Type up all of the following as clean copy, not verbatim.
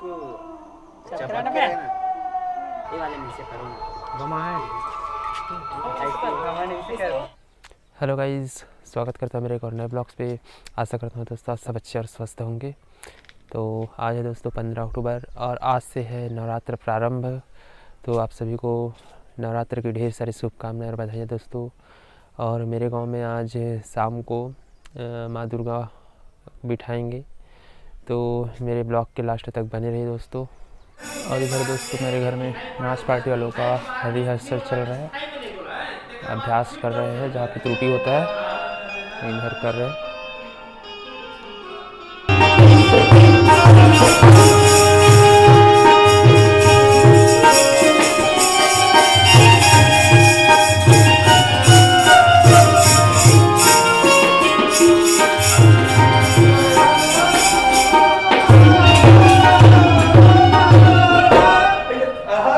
ये वाले में से करो हेलो गाइज़, स्वागत करता हूँ मेरे एक और नए ब्लॉग्स पे। आशा करता हूँ दोस्तों सब अच्छे और स्वस्थ होंगे। तो आज है दोस्तों 15 अक्टूबर और आज से है नवरात्र प्रारंभ। तो आप सभी को नवरात्र की ढेर सारी शुभकामनाएं और बधाइयाँ दोस्तों। और मेरे गांव में आज शाम को माँ दुर्गा बिठाएंगे, तो मेरे ब्लॉग के लास्ट तक बने रहिए दोस्तों। और इधर दोस्तों मेरे घर में नाच पार्टी वालों का रिहर्सल चल रहा है, अभ्यास कर रहे हैं। जहाँ पे त्रुटि होता है इधर कर रहे हैं।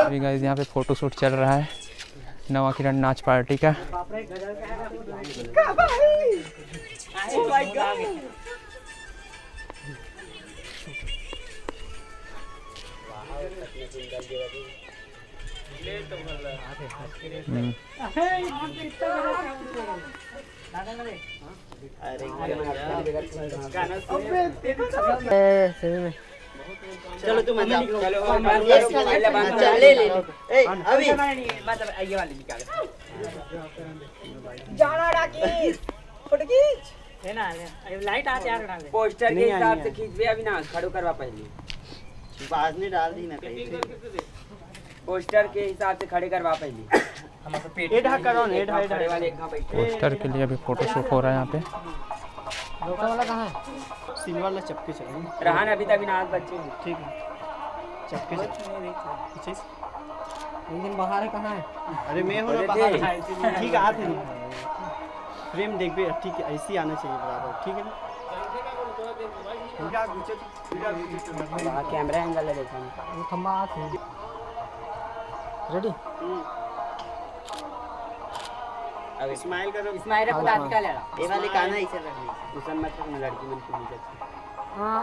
अभी गाइस यहाँ पे फोटोशूट चल रहा है नवा किरण नाच पार्टी का। चलो तुम चलो ले अभी मतलब ये वाली निकालो जाना डाकी फोटो खींच है ना। लाइट आते यार डाल दे पोस्टर के हिसाब से खींच भी। अभी ना खड़ो करवा पहले बाद में डाल दी ना कहीं। पोस्टर के हिसाब से खड़े करवा पहले। हम तो पेट हेड करो हेड खड़े वाले कहां बैठे। पोस्टर के लिए अभी फोटोशूट हो रहा है यहाँ पे। लोका वाला कहां है? सिल्वर वाला चपके चल रहा अभी तक नाच बच्चे ठीक है। चपके चल इंजन बाहर है कहां है? अरे मैं हूं ना बाहर। ठीक है आते हैं फ्रेम देख भी ठीक है, ऐसे ही आना चाहिए बराबर। ठीक है ना कैमरा एंगल है देखो वो खंबा आते रेडी। अब स्माइल करो। स्माइल को दांत निकाल यार। ये वाले काना ऐसे रखनी उसन मत रखना लड़की मन की नीचे। हां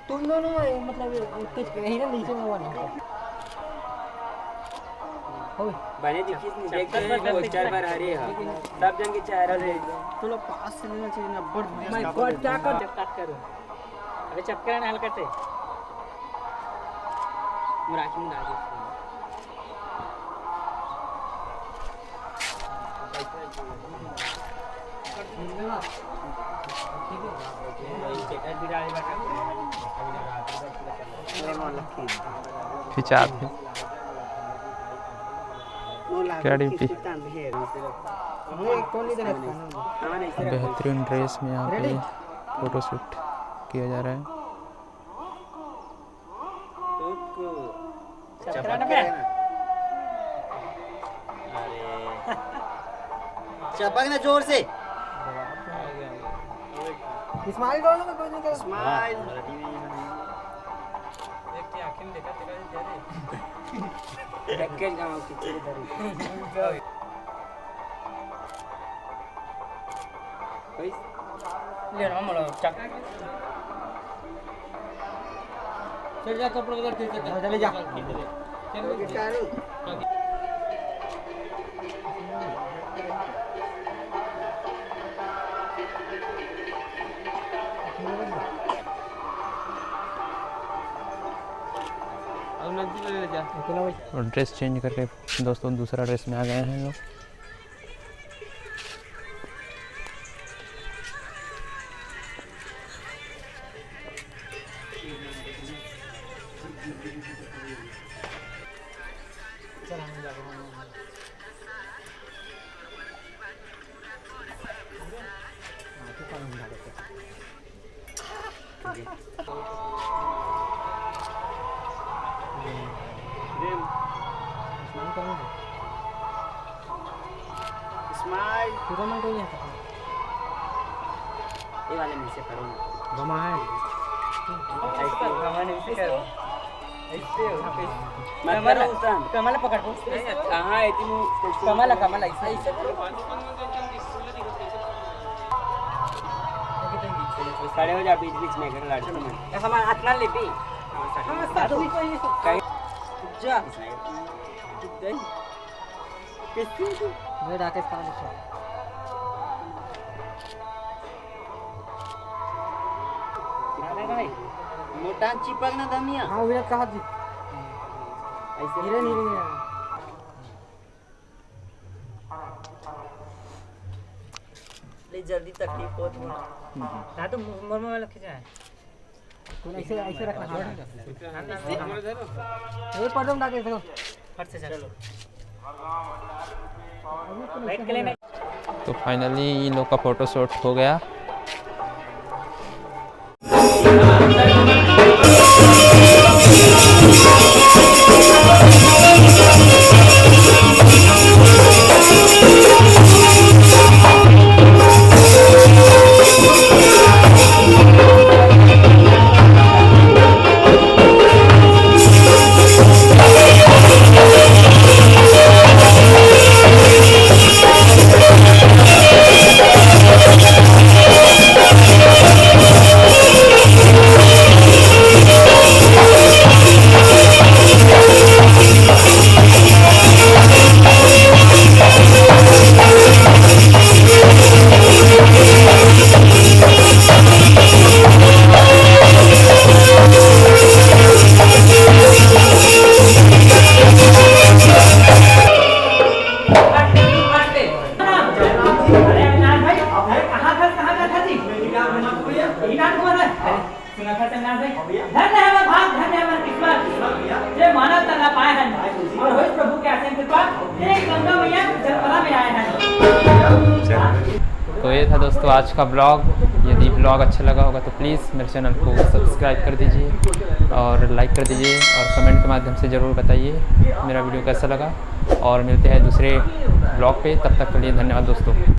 तुम दोनों मतलब कुछ नहीं ना नीचे में हुआ नहीं हो बने दिखी नहीं देखते हैं पोस्टर पर हरे हां सब जन के चेहरा से थोड़ा पास से लेना चाहिए ना। बट मैं गॉड क्या कर कट करूं। अबे चपकरा ना हल्का से मुराकी में डाल दे। खिंचा बेहतरीन ड्रेस में यहाँ पे फोटोशूट किया जा रहा है। चपक ना जोर से। स्माइल करो ना कोई नहीं कर स्माइल देख के गांव की इधर कोई ले ना मोला चक चल जा कपड़ा उधर ठीक है चले जा चल और ड्रेस चेंज करके दोस्तों दूसरा ड्रेस में आ गए हैं लोग। स्माइल पूरा मन कोई नहीं आता। ये वाले में से करो गमा है ऐसे गमा नहीं से करो ऐसे कमला कमला पकड़ हां इतनी कमला कमला ऐसे खड़े हो जा बीच बीच में घर लड़के में हमारा हाथ ना ले भी जा मोटा चिपक ना दमिया। हाँ विराट कहा जी ऐसे धीरे धीरे ले जल्दी तकलीफ होत हो ना तो मुंह में खिंचा है तू ऐसे ऐसे रखना ये पड़म डाके देखो फट से चलो वेट के लिए। तो फाइनली इन लोग का फ़ोटो शूट हो गया। तो ये था दोस्तों आज का ब्लॉग। यदि ब्लॉग अच्छा लगा होगा तो प्लीज़ मेरे चैनल को सब्सक्राइब कर दीजिए और लाइक कर दीजिए और कमेंट के माध्यम से ज़रूर बताइए मेरा वीडियो कैसा लगा। और मिलते हैं दूसरे ब्लॉग पे, तब तक के लिए धन्यवाद दोस्तों।